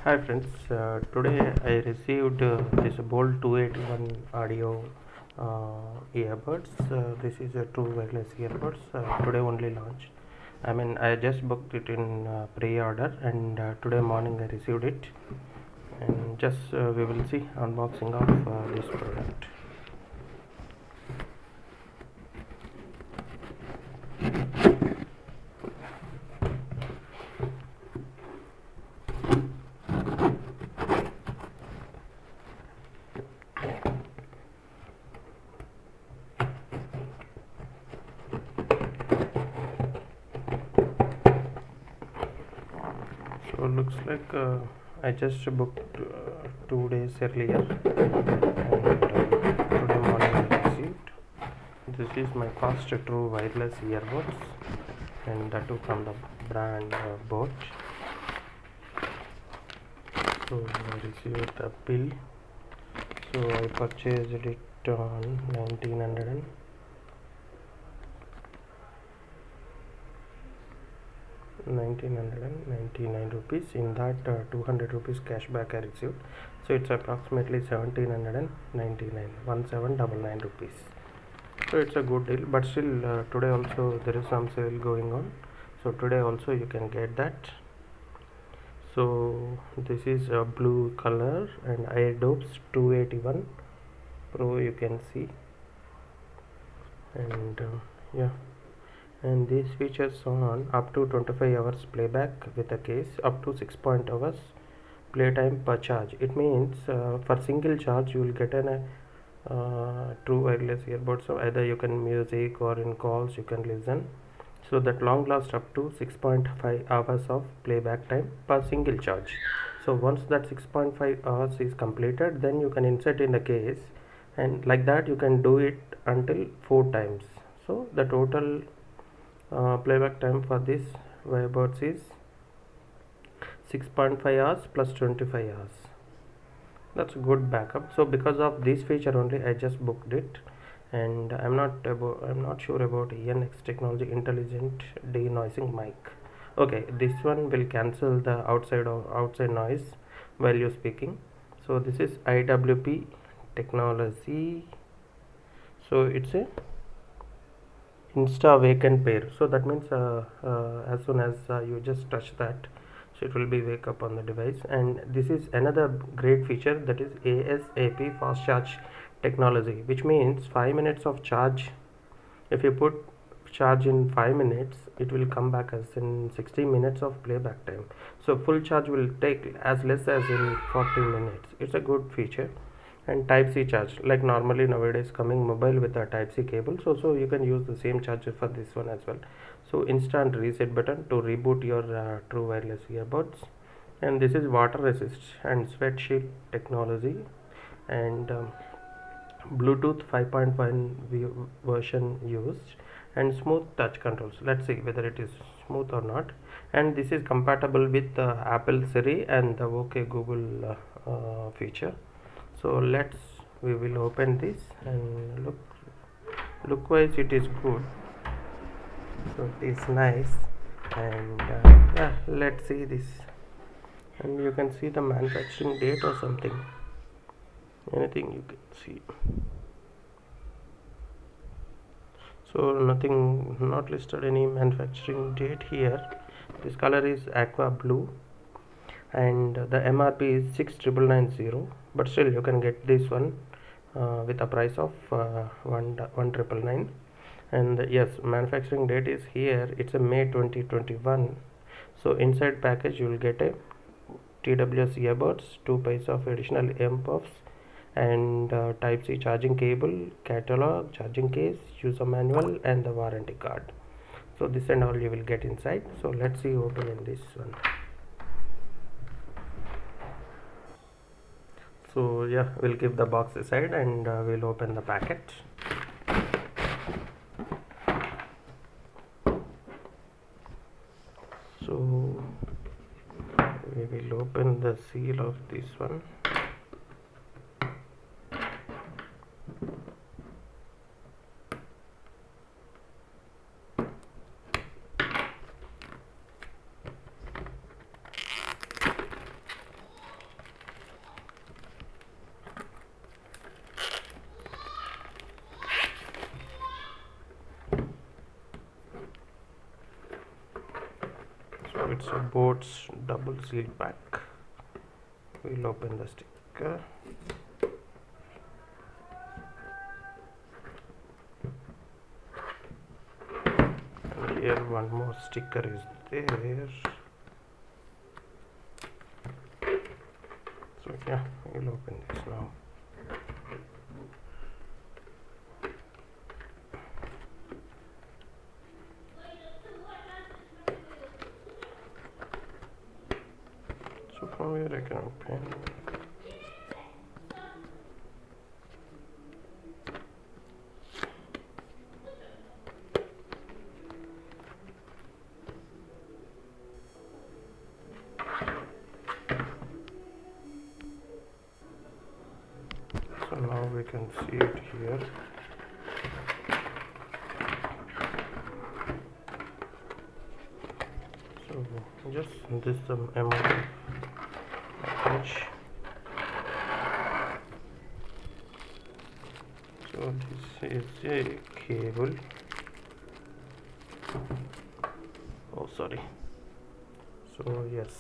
Hi friends, today I received this Bolt 281 audio earbuds. This is a true wireless earbuds. Today only launched. I just booked it in pre-order, and today morning I received it. And just we will see unboxing of this product. So looks like I just booked 2 days earlier, and today morning I received. This is my first true wireless earbuds, and that too from the brand Boat. So I received the bill. So I purchased it on 1999 rupees. In that 200 rupees cashback I received. So it's approximately 1799 rupees. So it's a good deal, but still today also there is some sale going on. So today also you can get that. So this is a blue color and iDopes 281 Pro, you can see. And yeah, and these features on up to 25 hours playback with a case, up to 6 hours playtime per charge. It means for single charge you will get an true wireless earbuds. So either you can music or in calls you can listen. So that long last up to 6.5 hours of playback time per single charge. So once that 6.5 hours is completed, then you can insert in the case, and like that you can do it until 4 times. So the total playback time for this earbuds is 6.5 hours plus 25 hours. That's a good backup. So because of this feature only I just booked it. And I'm not sure about ENX technology intelligent denoising mic. Okay, this one will cancel the outside noise while you're speaking. So this is IWP technology. So it's a insta vacant pair. So that means as soon as you just touch that, so it will be wake up on the device. And this is another great feature, that is ASAP fast charge technology, which means 5 minutes of charge. If you put charge in 5 minutes, it will come back as in 60 minutes of playback time. So full charge will take as less as in 40 minutes. It's a good feature. And type C charge, like normally nowadays coming mobile with a type C cable, so you can use the same charger for this one as well. So instant reset button to reboot your true wireless earbuds. And this is water resist and sweat shield technology. And Bluetooth 5.1 version used, and smooth touch controls. Let's see whether it is smooth or not. And this is compatible with Apple Siri and the OK Google feature. So we will open this, and look wise it is good. So it is nice. And yeah, let's see this. And you can see the manufacturing date or something, anything you can see. So nothing, not listed any manufacturing date here. This color is aqua blue, and the MRP is 6,990, but still you can get this one with a price of 1,999. And yes, manufacturing date is here, it's a May 2021. So inside package you will get a TWS earbuds, 2 pairs of additional earmuffs, and type C charging cable, catalog, charging case, user manual, and the warranty card. So this and all you will get inside. So let's see open in this one. So yeah, we'll keep the box aside, and we'll open the packet. So we will open the seal of this one. it's a Boats double seal pack. We'll open the sticker. And here one more sticker is there. So yeah, we'll open this now. So from here I can open. So now we can see it here. So just this MOF package. So this is a cable. Oh sorry. So yes,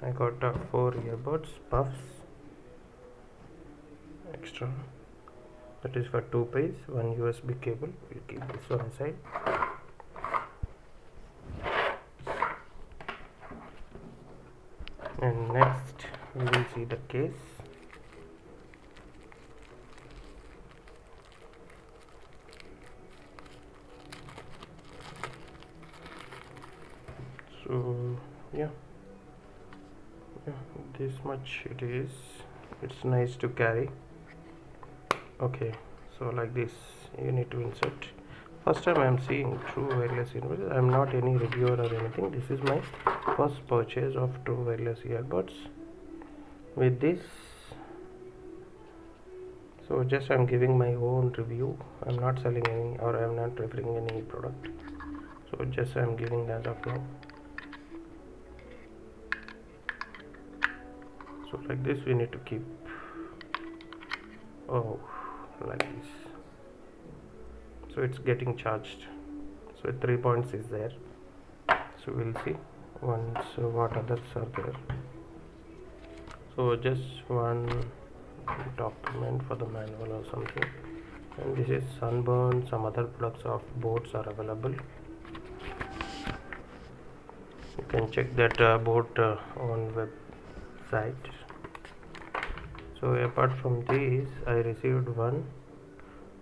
I got 4 earbuds puffs extra. That is for 2 pairs, 1 USB cable. We'll keep this one aside. And next we will see the case. So yeah, this much it is. It's nice to carry. Okay, so like this you need to insert. First time I am seeing True Wireless earbuds. I am not any reviewer or anything. This is my first purchase of True Wireless earbuds with this. So just I am giving my own review. I am not selling any, or I am not referring any product. So just I am giving as of now. So like this we need to keep. Oh, like this. So it's getting charged. So 3 points is there. So we'll see once what others are there. So just one document for the manual or something. And this is Sunburn. Some other products of Boats are available. You can check that Boat on website. So apart from this, I received one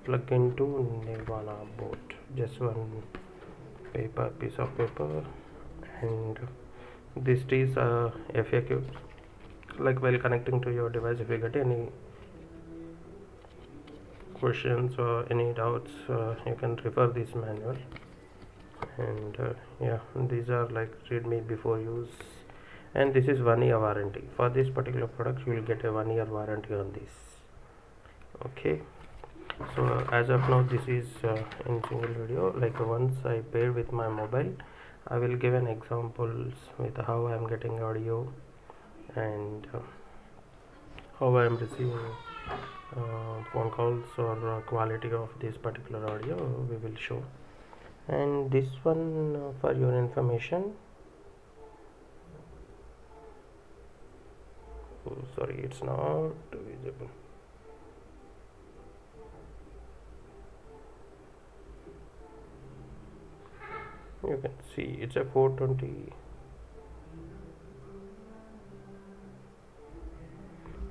plug into Nirvana Boat, just one piece of paper, and this is FAQ, like while connecting to your device. If you get any questions or any doubts, you can refer this manual. And yeah, these are like read me before use. And this is 1 year warranty for this particular product. You will get a 1 year warranty on this. Okay, so as of now this is in single video. Like once I pair with my mobile, I will give an examples with how I am getting audio and how I am receiving phone calls or quality of this particular audio we will show. And this one for your information. Oh, sorry, it's not visible. You can see it's a 420.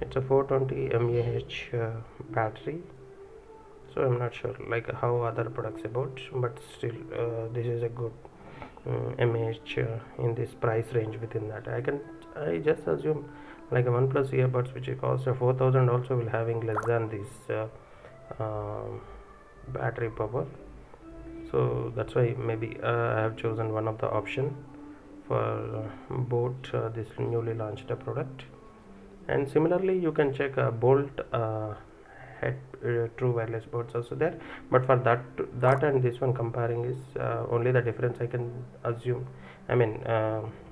It's a 420 mAh battery. So I'm not sure like how other products about, but still this is a good mAh in this price range. Within that, I just assume like a OnePlus earbuds which costs 4,000 also will having less than this battery power. So that's why maybe I have chosen one of the option for Boat this newly launched product. And similarly you can check Bolt head True Wireless Boats also there, but for that and this one comparing is only the difference I can assume. I mean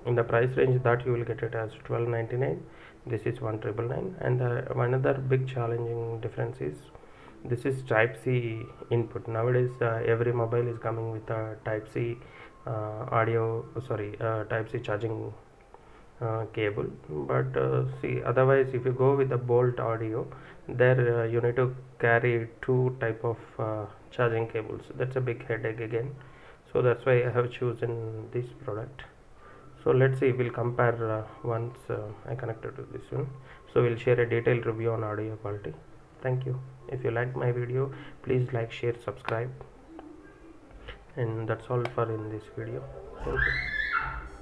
in the price range that you will get it as 1299, this is 1999. And one other big challenging difference is this is Type C input. Nowadays every mobile is coming with a Type C Type C charging cable. But see, otherwise if you go with the Bolt audio, there you need to carry two type of charging cables. That's a big headache again, so that's why I have chosen this product. So let's see, we'll compare once I connected to this one. So we'll share a detailed review on audio quality. Thank you. If you like my video, please like, share, subscribe, and that's all for in this video. Thank you.